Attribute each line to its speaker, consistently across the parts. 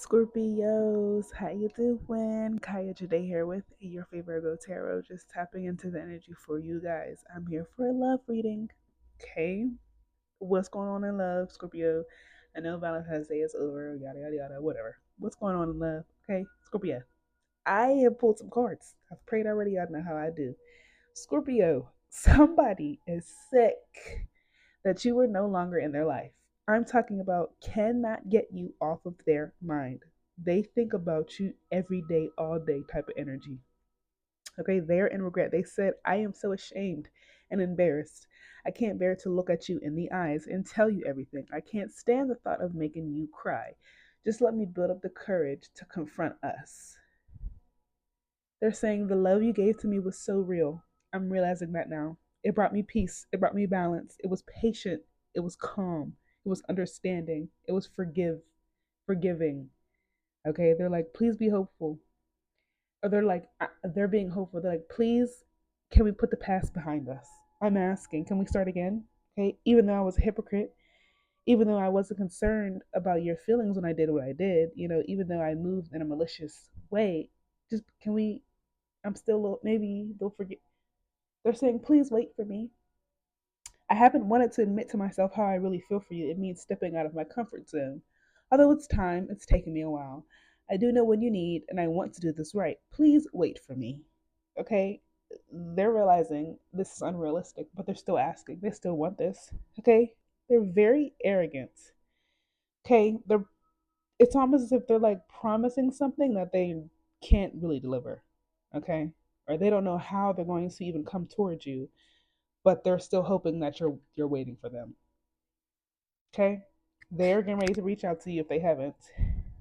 Speaker 1: Scorpios, how you doing? Kiya.jadai here with your favorite Virgo Tarot, just tapping into the energy for you guys. I'm here for a love reading. Okay, what's going on in love, Scorpio? I know Valentine's Day is over, yada yada yada, whatever. What's going on in love? Okay, Scorpio. I have pulled some cards. I've prayed already. I know how I do. Scorpio, somebody is sick that you are no longer in their life. I'm talking about cannot get you off of their mind. They think about you every day, all day type of energy. Okay, they're in regret. They said, I am so ashamed and embarrassed. I can't bear to look at you in the eyes and tell you everything. I can't stand the thought of making you cry. Just let me build up the courage to confront us. They're saying the love you gave to me was so real. I'm realizing that now. It brought me peace. It brought me balance. It was patient. It was calm. It was understanding. It was forgiving. Okay, they're like, please be hopeful. Or they're being hopeful. They're like, please, can we put the past behind us? I'm asking, can we start again? Okay, even though I was a hypocrite, even though I wasn't concerned about your feelings when I did what I did, even though I moved in a malicious way, just can we I'm still maybe they'll forget. They're saying, please wait for me. I haven't wanted to admit to myself how I really feel for you. It means stepping out of my comfort zone. Although it's time, it's taken me a while. I do know what you need, and I want to do this right. Please wait for me. Okay? They're realizing this is unrealistic, but they're still asking. They still want this. Okay? They're very arrogant. Okay? It's almost as if they're like promising something that they can't really deliver. Okay? Or they don't know how they're going to even come towards you, but they're still hoping that you're waiting for them. Okay? They're getting ready to reach out to you if they haven't.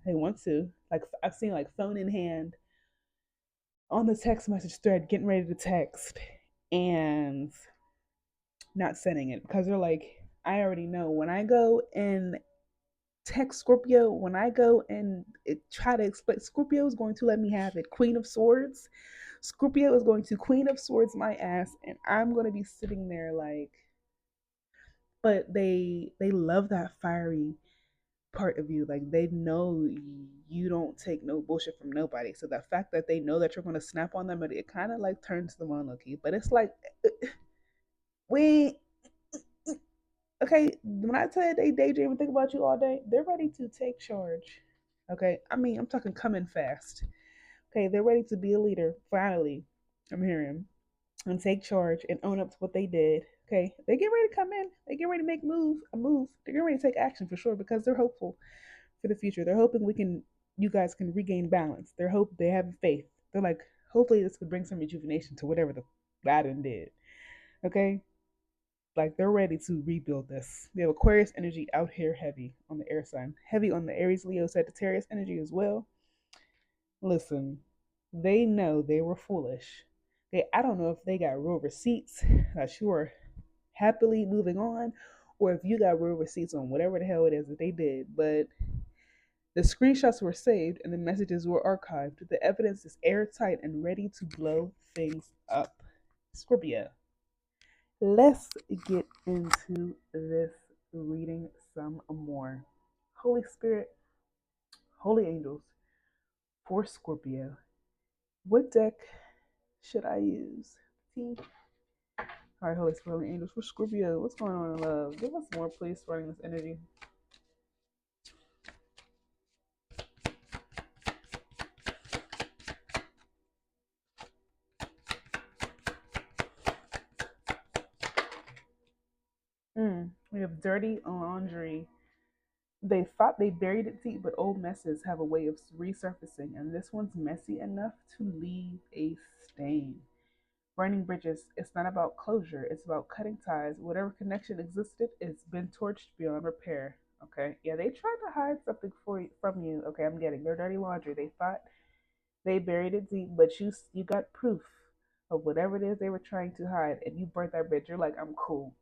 Speaker 1: They want to. Like I've seen like phone in hand on the text message thread getting ready to text and not sending it because they're like, I already know when I go and text Scorpio, when I go and try to explain, Scorpio is going to let me have it. Queen of Swords. Scorpio is going to Queen of Swords my ass, and I'm going to be sitting there like, but they love that fiery part of you. Like they know you don't take no bullshit from nobody. So the fact that they know that you're going to snap on them, it kind of like turns them on, Loki. But it's like, we okay, when I tell you they daydream and think about you all day, they're ready to take charge. Okay, I mean, I'm talking coming fast. Okay, they're ready to be a leader. Finally, I'm hearing and take charge and own up to what they did. Okay, they get ready to come in. They get ready to make a move. They're getting ready to take action for sure because they're hopeful for the future. They're hoping you guys can regain balance. They have faith. They're like, hopefully this could bring some rejuvenation to whatever the Biden did. Okay, like they're ready to rebuild this. We have Aquarius energy out here heavy on the air sign, heavy on the Aries, Leo, Sagittarius energy as well. Listen, they know they were foolish. I don't know if they got real receipts that you are happily moving on, or if you got real receipts on whatever the hell it is that they did. But the screenshots were saved and the messages were archived. The evidence is airtight and ready to blow things up. Scorpio. Let's get into this reading some more. Holy Spirit, Holy Angels for Scorpio. What deck should I use? T. All right, Holy Spirit, Holy Angels for Scorpio. What's going on in love? Give us more, please, running this energy. We have dirty laundry. They thought they buried it deep, but old messes have a way of resurfacing, and this one's messy enough to leave a stain. Burning bridges, it's not about closure, it's about cutting ties. Whatever connection existed, it's been torched beyond repair. Okay? Yeah, they tried to hide something from you. Okay, I'm getting their dirty laundry. They thought they buried it deep, but you got proof of whatever it is they were trying to hide, and you burnt that bridge. You're like, I'm cool.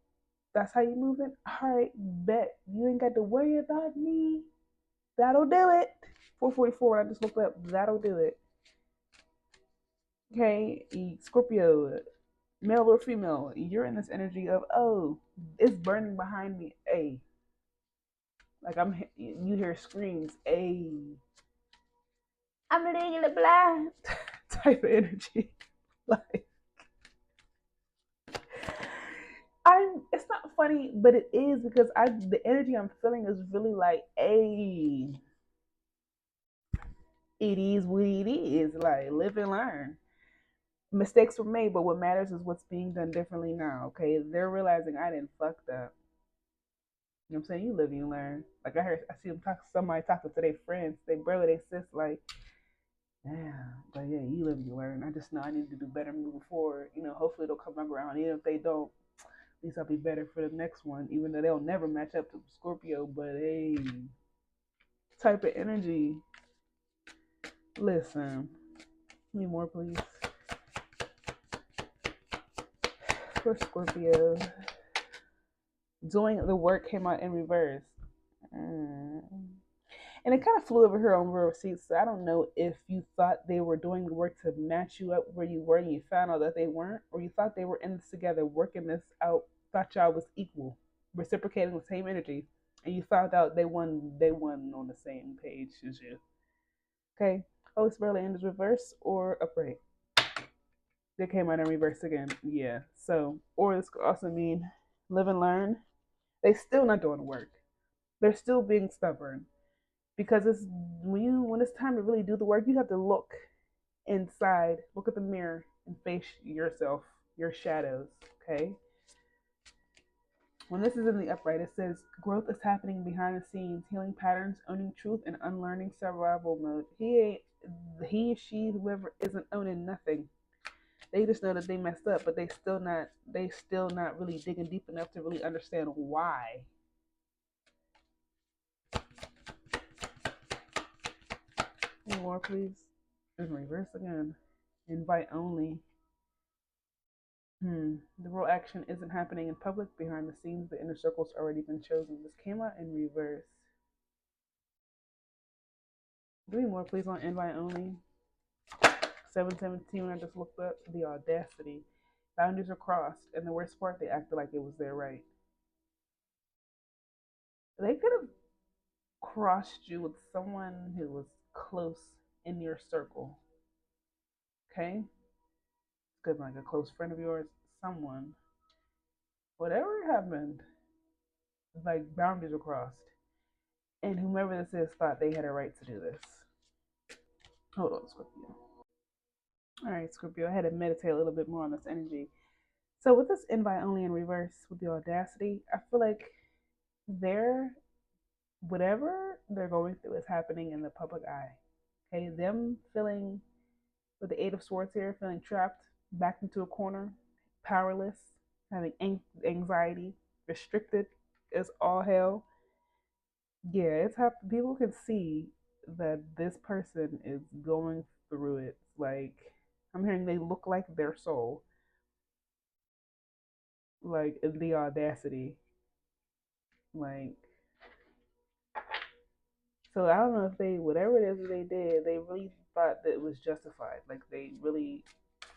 Speaker 1: That's how you moving? All right, bet. You ain't got to worry about me. That'll do it. 444, I just looked up. That'll do it. Okay, Scorpio, male or female, you're in this energy of, oh, it's burning behind me. Like you hear screams. I'm living the blind type of energy. Like I'm it's not funny, but it is because the energy I'm feeling is really like, hey, it is what it is. Like live and learn. Mistakes were made, but what matters is what's being done differently now. Okay. They're realizing I didn't fuck up. You know what I'm saying? You live, you learn. Like I see them talk. Somebody talking to their friends, they brother, they sis, like, yeah, but yeah, you live, you learn. I just know I need to do better moving forward. You know, hopefully they'll come back around. Even if they don't, at least I'll be better for the next one. Even though they'll never match up to Scorpio, but hey, type of energy. Listen, need more, please. For Scorpio, doing the work came out in reverse. Mm. And it kind of flew over here on real receipts. So I don't know if you thought they were doing the work to match you up where you were and you found out that they weren't, or you thought they were in this together, working this out, thought y'all was equal, reciprocating the same energy, and you found out they won on the same page as you. Okay. Holy Spirit in is reverse or upright. They came out in reverse again. Yeah. So, or this could also mean live and learn. They still not doing the work. They're still being stubborn because it's when it's time to really do the work, you have to look inside, look at the mirror, and face yourself, your shadows. Okay. When this is in the upright, it says growth is happening behind the scenes, healing patterns, owning truth, and unlearning survival mode. She, whoever isn't owning nothing. They just know that they messed up, but they still not really digging deep enough to really understand why. Any more, please? In reverse again. Invite only. The real action isn't happening in public. Behind the scenes, the inner circle's already been chosen. This came out in reverse. 3 more, please, on invite only. 717, when I just looked up, the audacity. Boundaries are crossed, and the worst part, they acted like it was their right. They could have crossed you with someone who was close in your circle. Okay? Could be like a close friend of yours, someone. Whatever happened, like boundaries were crossed. And whomever this is thought they had a right to do this. Hold on, Scorpio. All right, Scorpio, I had to meditate a little bit more on this energy. So with this invite only in reverse with the audacity, I feel like they're whatever they're going through is happening in the public eye. Okay, them feeling with the Eight of Swords here, feeling trapped, backed into a corner, powerless, having anxiety, restricted as all hell. Yeah, it's happening. People can see that this person is going through it. Like I'm hearing, they look like their soul, like the audacity, like. So I don't know if they, whatever it is that they did, they really thought that it was justified. Like they really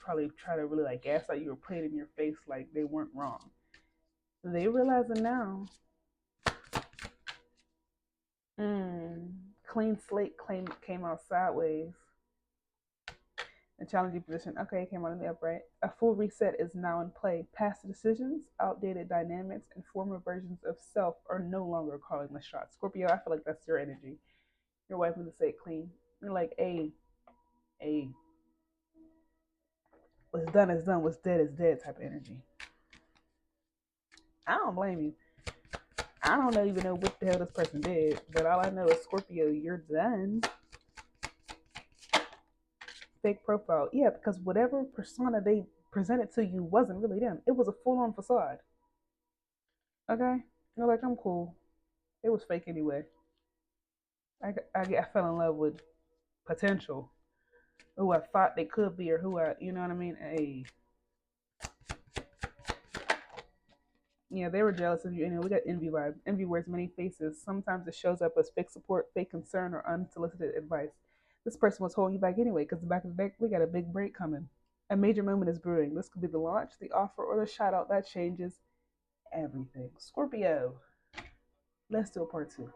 Speaker 1: probably try to really like gaslight you or put it in your face like they weren't wrong. They realizing now. Clean slate came out sideways. A challenging position. Okay, came out in the upright. A full reset is now in play. Past decisions, outdated dynamics, and former versions of self are no longer calling the shots. Scorpio, I feel like that's your energy. You're wiping the slate clean. You're like, hey, what's done is done, what's dead is dead type of energy. I don't blame you. I don't even know what the hell this person did, but all I know is Scorpio, you're done. Fake profile. Yeah, because whatever persona they presented to you wasn't really them. It was a full on facade. Okay? You're like, I'm cool. It was fake anyway. I fell in love with potential. Who I thought they could be, or who you know what I mean? Hey. Yeah, they were jealous of you. We got envy vibes. Envy wears many faces. Sometimes it shows up as fake support, fake concern, or unsolicited advice. This person was holding you back anyway, because the back of the deck, we got a big break coming. A major moment is brewing. This could be the launch, the offer, or the shout out that changes everything. Scorpio, let's do a part 2.